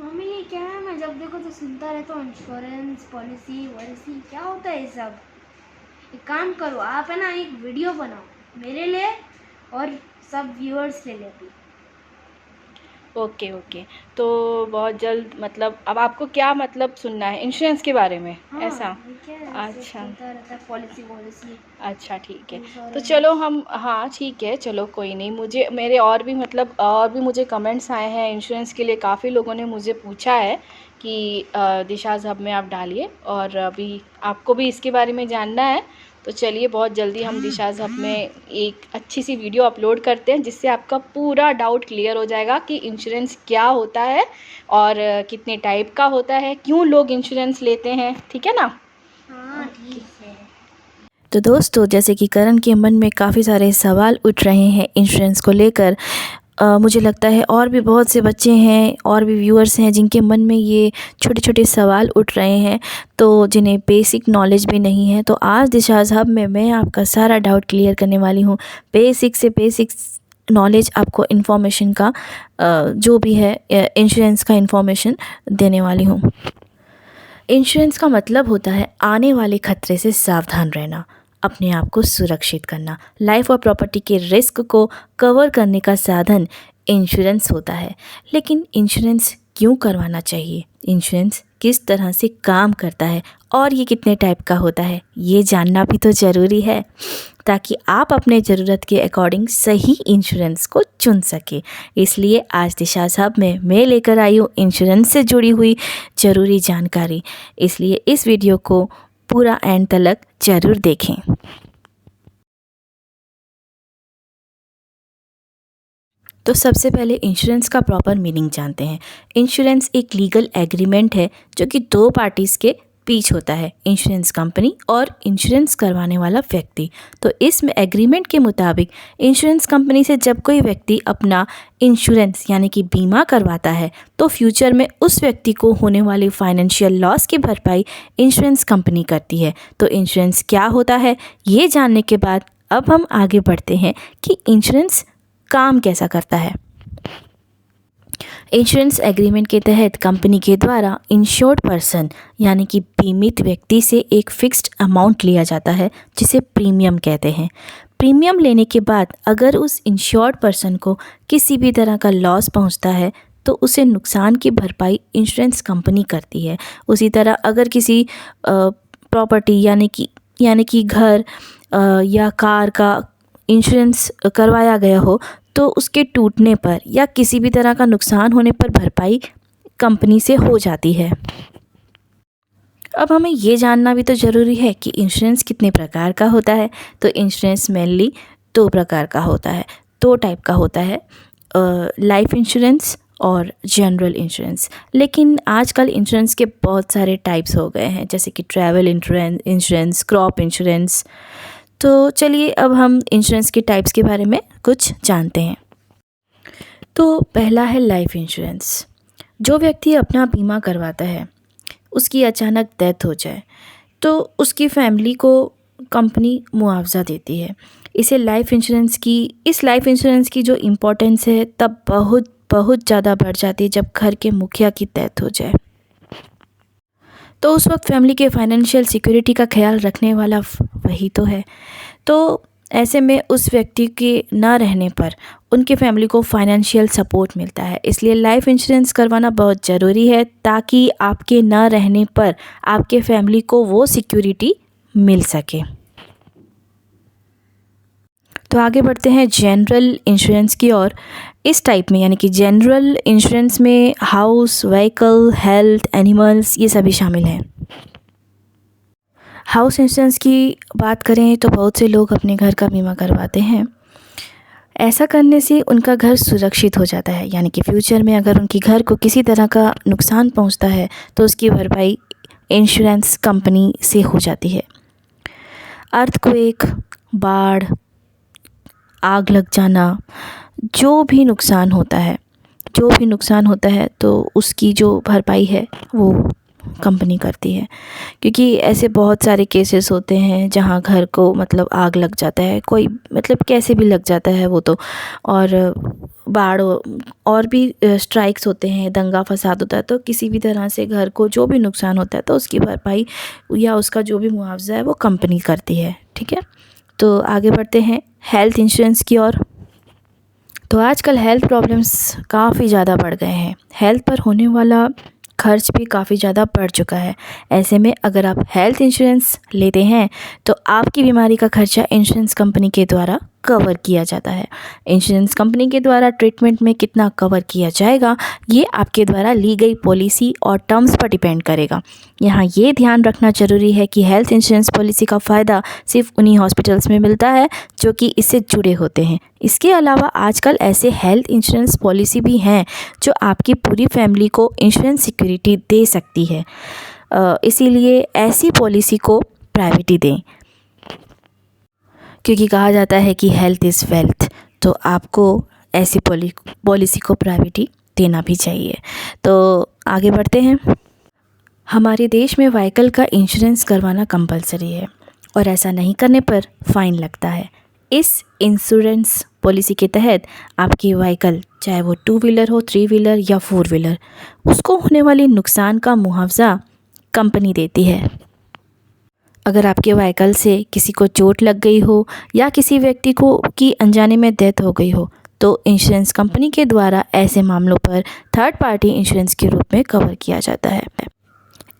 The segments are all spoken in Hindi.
मम्मी ये क्या है, मैं जब देखो तो सुनता रहता हूँ इंश्योरेंस पॉलिसी वॉलिसी, क्या होता है ये सब। एक काम करो आप, है ना, एक वीडियो बनाओ मेरे लिए और सब व्यूअर्स ले भी। Okay okay. तो बहुत जल्द, मतलब अब आपको क्या मतलब सुनना है इंश्योरेंस के बारे में? हाँ, ऐसा? ये क्या है, ऐसे अच्छा चलता रहता है पॉलिसी वॉलिसी अच्छा, ठीक है। तो इंश्योरेंस। चलो हम, हाँ ठीक है, चलो कोई नहीं। मुझे मेरे और भी, मतलब और भी मुझे कमेंट्स आए हैं इंश्योरेंस के लिए। काफ़ी लोगों ने मुझे पूछा है कि दिशाज़ हब में आप डालिए, और अभी आपको भी इसके बारे में जानना है। तो चलिए बहुत जल्दी हम दिशाज़ हब में एक अच्छी सी वीडियो अपलोड करते हैं, जिससे आपका पूरा डाउट क्लियर हो जाएगा कि इंश्योरेंस क्या होता है और कितने टाइप का होता है, क्यों लोग इंश्योरेंस लेते हैं, ठीक है ना? हाँ ठीक है। तो दोस्तों, जैसे कि करण के मन में काफ़ी सारे सवाल उठ रहे हैं इंश्योरेंस को लेकर, मुझे लगता है और भी बहुत से बच्चे हैं और भी व्यूअर्स हैं जिनके मन में ये छोटे छोटे सवाल उठ रहे हैं, तो जिन्हें बेसिक नॉलेज भी नहीं है। तो आज दिशाज़ हब में मैं आपका सारा डाउट क्लियर करने वाली हूँ। बेसिक से बेसिक नॉलेज आपको इन्फॉर्मेशन का, जो भी है इंश्योरेंस का इन्फॉर्मेशन देने वाली हूँ। इंश्योरेंस का मतलब होता है आने वाले खतरे से सावधान रहना, अपने आप को सुरक्षित करना। लाइफ और प्रॉपर्टी के रिस्क को कवर करने का साधन इंश्योरेंस होता है। लेकिन इंश्योरेंस क्यों करवाना चाहिए, इंश्योरेंस किस तरह से काम करता है और ये कितने टाइप का होता है, ये जानना भी तो ज़रूरी है, ताकि आप अपने ज़रूरत के अकॉर्डिंग सही इंश्योरेंस को चुन सके। इसलिए आज दिशाज़ हब में मैं लेकर आई हूँ इंश्योरेंस से जुड़ी हुई ज़रूरी जानकारी। इसलिए इस वीडियो को पूरा एंड तक ज़रूर देखें। तो सबसे पहले इंश्योरेंस का प्रॉपर मीनिंग जानते हैं। इंश्योरेंस एक लीगल एग्रीमेंट है जो कि दो पार्टीज़ के बीच होता है, इंश्योरेंस कंपनी और इंश्योरेंस करवाने वाला व्यक्ति। तो इस एग्रीमेंट के मुताबिक इंश्योरेंस कंपनी से जब कोई व्यक्ति अपना इंश्योरेंस यानी कि बीमा करवाता है, तो फ्यूचर में उस व्यक्ति को होने वाली फाइनेंशियल लॉस की भरपाई इंश्योरेंस कंपनी करती है। तो इंश्योरेंस क्या होता है, ये जानने के बाद अब हम आगे बढ़ते हैं कि इंश्योरेंस काम कैसा करता है। इंश्योरेंस एग्रीमेंट के तहत कंपनी के द्वारा इंश्योर्ड पर्सन यानी कि बीमित व्यक्ति से एक फिक्स्ड अमाउंट लिया जाता है, जिसे प्रीमियम कहते हैं। प्रीमियम लेने के बाद अगर उस इंश्योर्ड पर्सन को किसी भी तरह का लॉस पहुंचता है, तो उसे नुकसान की भरपाई इंश्योरेंस कंपनी करती है। उसी तरह अगर किसी प्रॉपर्टी यानी कि घर या कार का इंश्योरेंस करवाया गया हो, तो उसके टूटने पर या किसी भी तरह का नुकसान होने पर भरपाई कंपनी से हो जाती है। अब हमें ये जानना भी तो ज़रूरी है कि इंश्योरेंस कितने प्रकार का होता है। तो इंश्योरेंस मेनली दो प्रकार का होता है, दो टाइप का होता है, लाइफ इंश्योरेंस और जनरल इंश्योरेंस। लेकिन आजकल इंश्योरेंस के बहुत सारे टाइप्स हो गए हैं, जैसे कि ट्रैवल इंश्योरेंस, क्रॉप इंश्योरेंस। तो चलिए अब हम इंश्योरेंस के टाइप्स के बारे में कुछ जानते हैं। तो पहला है लाइफ इंश्योरेंस। जो व्यक्ति अपना बीमा करवाता है, उसकी अचानक डेथ हो जाए तो उसकी फैमिली को कंपनी मुआवजा देती है। इस लाइफ इंश्योरेंस की जो इम्पोर्टेंस है तब बहुत बहुत ज़्यादा बढ़ जाती है जब घर के मुखिया की डेथ हो जाए। तो उस वक्त फैमिली के फाइनेंशियल सिक्योरिटी का ख्याल रखने वाला वही तो है। तो ऐसे में उस व्यक्ति के ना रहने पर उनके फैमिली को फाइनेंशियल सपोर्ट मिलता है। इसलिए लाइफ इंश्योरेंस करवाना बहुत ज़रूरी है, ताकि आपके ना रहने पर आपके फैमिली को वो सिक्योरिटी मिल सके। तो आगे बढ़ते हैं जनरल इंश्योरेंस की ओर। इस टाइप में यानी कि जनरल इंश्योरेंस में हाउस, व्हीकल, हेल्थ, एनिमल्स, ये सभी शामिल हैं। हाउस इंश्योरेंस की बात करें तो बहुत से लोग अपने घर का बीमा करवाते हैं। ऐसा करने से उनका घर सुरक्षित हो जाता है, यानी कि फ्यूचर में अगर उनके घर को किसी तरह का नुकसान पहुंचता है तो उसकी भरपाई इंश्योरेंस कंपनी से हो जाती है। अर्थक्वेक, बाढ़, आग लग जाना, जो भी नुकसान होता है तो उसकी जो भरपाई है वो कंपनी करती है। क्योंकि ऐसे बहुत सारे केसेस होते हैं जहाँ घर को मतलब आग लग जाता है, कोई मतलब कैसे भी लग जाता है वो तो, और बाढ़ और भी स्ट्राइक्स होते हैं, दंगा फसाद होता है, तो किसी भी तरह से घर को जो भी नुकसान होता है तो उसकी भरपाई या उसका जो भी मुआवजा है वो कंपनी करती है। ठीक है, तो आगे बढ़ते हैं हेल्थ इंश्योरेंस की ओर। तो आजकल हेल्थ प्रॉब्लम्स काफ़ी ज़्यादा बढ़ गए हैं, हेल्थ पर होने वाला खर्च भी काफ़ी ज़्यादा बढ़ चुका है। ऐसे में अगर आप हेल्थ इंश्योरेंस लेते हैं तो आपकी बीमारी का खर्चा इंश्योरेंस कंपनी के द्वारा कवर किया जाता है। इंश्योरेंस कंपनी के द्वारा ट्रीटमेंट में कितना कवर किया जाएगा ये आपके द्वारा ली गई पॉलिसी और टर्म्स पर डिपेंड करेगा। यहाँ ये ध्यान रखना ज़रूरी है कि हेल्थ इंश्योरेंस पॉलिसी का फ़ायदा सिर्फ उन्हीं हॉस्पिटल्स में मिलता है जो कि इससे जुड़े होते हैं। इसके अलावा आजकल ऐसे हेल्थ इंश्योरेंस पॉलिसी भी हैं जो आपकी पूरी फैमिली को इंश्योरेंस सिक्योरिटी दे सकती है। इसीलिए ऐसी पॉलिसी को प्रायोरिटी दें, क्योंकि कहा जाता है कि हेल्थ इज़ वेल्थ, तो आपको ऐसी पॉलिसी को प्रायोरिटी देना भी चाहिए। तो आगे बढ़ते हैं। हमारे देश में व्हीकल का इंश्योरेंस करवाना कंपलसरी है और ऐसा नहीं करने पर फ़ाइन लगता है। इस इंश्योरेंस पॉलिसी के तहत आपकी व्हीकल, चाहे वो 2 व्हीलर हो, 3 व्हीलर या 4 व्हीलर, उसको होने वाले नुकसान का मुआवजा कंपनी देती है। अगर आपके व्हीकल से किसी को चोट लग गई हो या किसी व्यक्ति को की अनजाने में डेथ हो गई हो तो इंश्योरेंस कंपनी के द्वारा ऐसे मामलों पर थर्ड पार्टी इंश्योरेंस के रूप में कवर किया जाता है।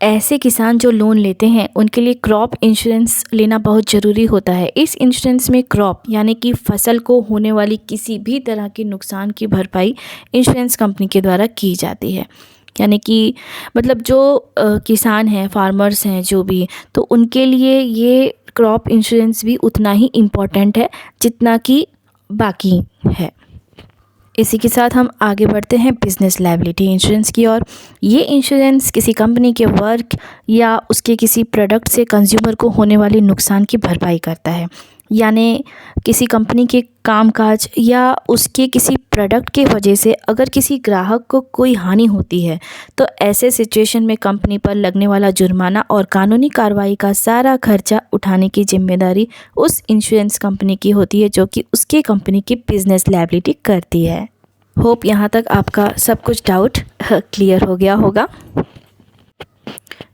ऐसे किसान जो लोन लेते हैं उनके लिए क्रॉप इंश्योरेंस लेना बहुत ज़रूरी होता है। इस इंश्योरेंस में क्रॉप यानी कि फसल को होने वाली किसी भी तरह के नुकसान की भरपाई इंश्योरेंस कंपनी के द्वारा की जाती है। यानी कि मतलब जो किसान हैं, फार्मर्स हैं जो भी, तो उनके लिए ये क्रॉप इंश्योरेंस भी उतना ही इम्पोर्टेंट है जितना कि बाकी है। इसी के साथ हम आगे बढ़ते हैं बिज़नेस लायबिलिटी इंश्योरेंस की ओर। ये इंश्योरेंस किसी कंपनी के वर्क या उसके किसी प्रोडक्ट से कंज्यूमर को होने वाले नुकसान की भरपाई करता है। यानी किसी कंपनी के कामकाज या उसके किसी प्रोडक्ट के वजह से अगर किसी ग्राहक को कोई हानि होती है तो ऐसे सिचुएशन में कंपनी पर लगने वाला जुर्माना और कानूनी कार्रवाई का सारा खर्चा उठाने की जिम्मेदारी उस इंश्योरेंस कंपनी की होती है जो कि उसके कंपनी की बिज़नेस लायबिलिटी करती है। होप यहाँ तक आपका सब कुछ डाउट क्लियर हो गया होगा।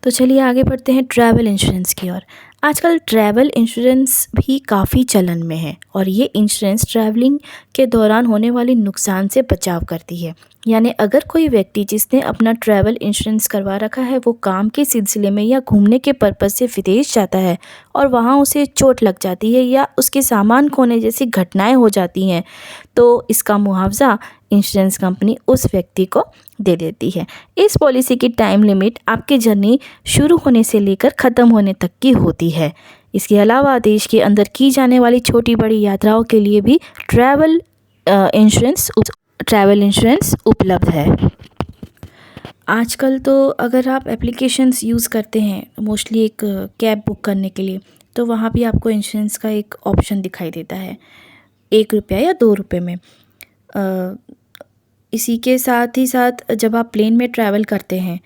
तो चलिए आगे बढ़ते हैं ट्रैवल इंश्योरेंस की ओर। आजकल ट्रैवल इंश्योरेंस भी काफ़ी चलन में है और ये इंश्योरेंस ट्रैवलिंग के दौरान होने वाले नुकसान से बचाव करती है। यानी अगर कोई व्यक्ति जिसने अपना ट्रैवल इंश्योरेंस करवा रखा है वो काम के सिलसिले में या घूमने के पर्पज़ से विदेश जाता है और वहाँ उसे चोट लग जाती है या उसके सामान खोने जैसी घटनाएं हो जाती हैं तो इसका मुआवजा इंश्योरेंस कंपनी उस व्यक्ति को दे देती है। इस पॉलिसी की टाइम लिमिट आपकी जर्नी शुरू होने से लेकर ख़त्म होने तक की होती है। इसके अलावा देश के अंदर की जाने वाली छोटी बड़ी यात्राओं के लिए भी ट्रैवल इंश्योरेंस उपलब्ध है। आजकल तो अगर आप एप्लीकेशंस यूज़ करते हैं मोस्टली एक कैब बुक करने के लिए तो वहाँ भी आपको इंश्योरेंस का एक ऑप्शन दिखाई देता है 1 रुपया या 2 रुपये में। इसी के साथ ही साथ जब आप प्लेन में ट्रैवल करते हैं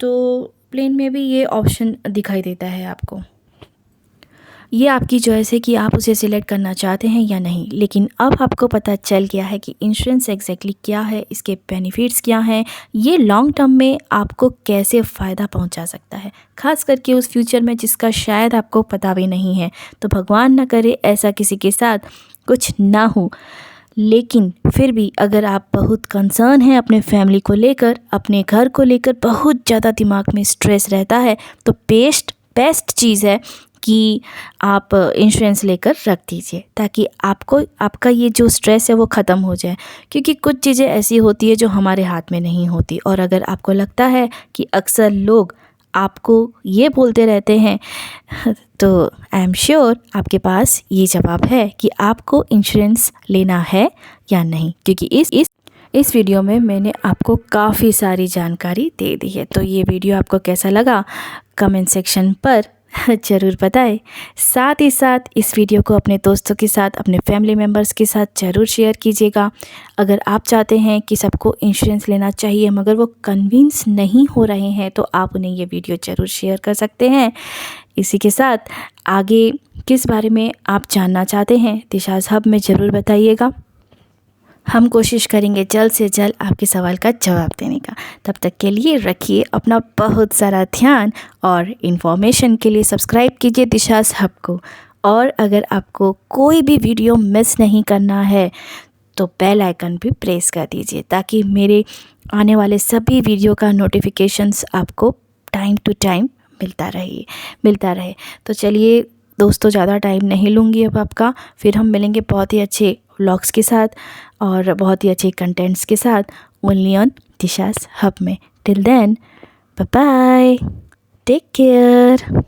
तो प्लेन में भी ये ऑप्शन दिखाई देता है आपको। ये आपकी चॉइस है कि आप उसे सिलेक्ट करना चाहते हैं या नहीं, लेकिन अब आपको पता चल गया है कि इंश्योरेंस एग्जैक्टली क्या है, इसके बेनिफिट्स क्या हैं, ये लॉन्ग टर्म में आपको कैसे फ़ायदा पहुंचा सकता है, ख़ास करके उस फ्यूचर में जिसका शायद आपको पता भी नहीं है। तो भगवान ना करे ऐसा किसी के साथ कुछ ना हो, लेकिन फिर भी अगर आप बहुत कंसर्न हैं अपने फैमिली को लेकर, अपने घर को लेकर बहुत ज़्यादा दिमाग में स्ट्रेस रहता है तो बेस्ट चीज़ है कि आप इंश्योरेंस लेकर रख दीजिए ताकि आपका ये जो स्ट्रेस है वो ख़त्म हो जाए। क्योंकि कुछ चीज़ें ऐसी होती है जो हमारे हाथ में नहीं होती और अगर आपको लगता है कि अक्सर लोग आपको ये बोलते रहते हैं तो आई एम श्योर आपके पास ये जवाब है कि आपको इंश्योरेंस लेना है या नहीं। क्योंकि इस वीडियो में मैंने आपको काफ़ी सारी जानकारी दे दी है। तो ये वीडियो आपको कैसा लगा कमेंट सेक्शन पर ज़रूर बताएं। साथ ही साथ इस वीडियो को अपने दोस्तों के साथ, अपने फैमिली मेम्बर्स के साथ ज़रूर शेयर कीजिएगा। अगर आप चाहते हैं कि सबको इंश्योरेंस लेना चाहिए मगर वो कन्विंस नहीं हो रहे हैं तो आप उन्हें ये वीडियो ज़रूर शेयर कर सकते हैं। इसी के साथ आगे किस बारे में आप जानना चाहते हैं दिशाज़ हब में ज़रूर बताइएगा। हम कोशिश करेंगे जल्द से जल्द आपके सवाल का जवाब देने का। तब तक के लिए रखिए अपना बहुत सारा ध्यान और इन्फॉर्मेशन के लिए सब्सक्राइब कीजिए दिशाज़ हब को। और अगर आपको कोई भी वीडियो मिस नहीं करना है तो बेल आइकन भी प्रेस कर दीजिए ताकि मेरे आने वाले सभी वीडियो का नोटिफिकेशंस आपको टाइम टू टाइम मिलता रहे। तो चलिए दोस्तों, ज़्यादा टाइम नहीं लूँगी अब आपका। फिर हम मिलेंगे बहुत ही अच्छे व्लॉग्स के साथ और बहुत ही अच्छे कंटेंट्स के साथ ओनली ऑन दिशाज़ हब में। Till then, bye bye, take care.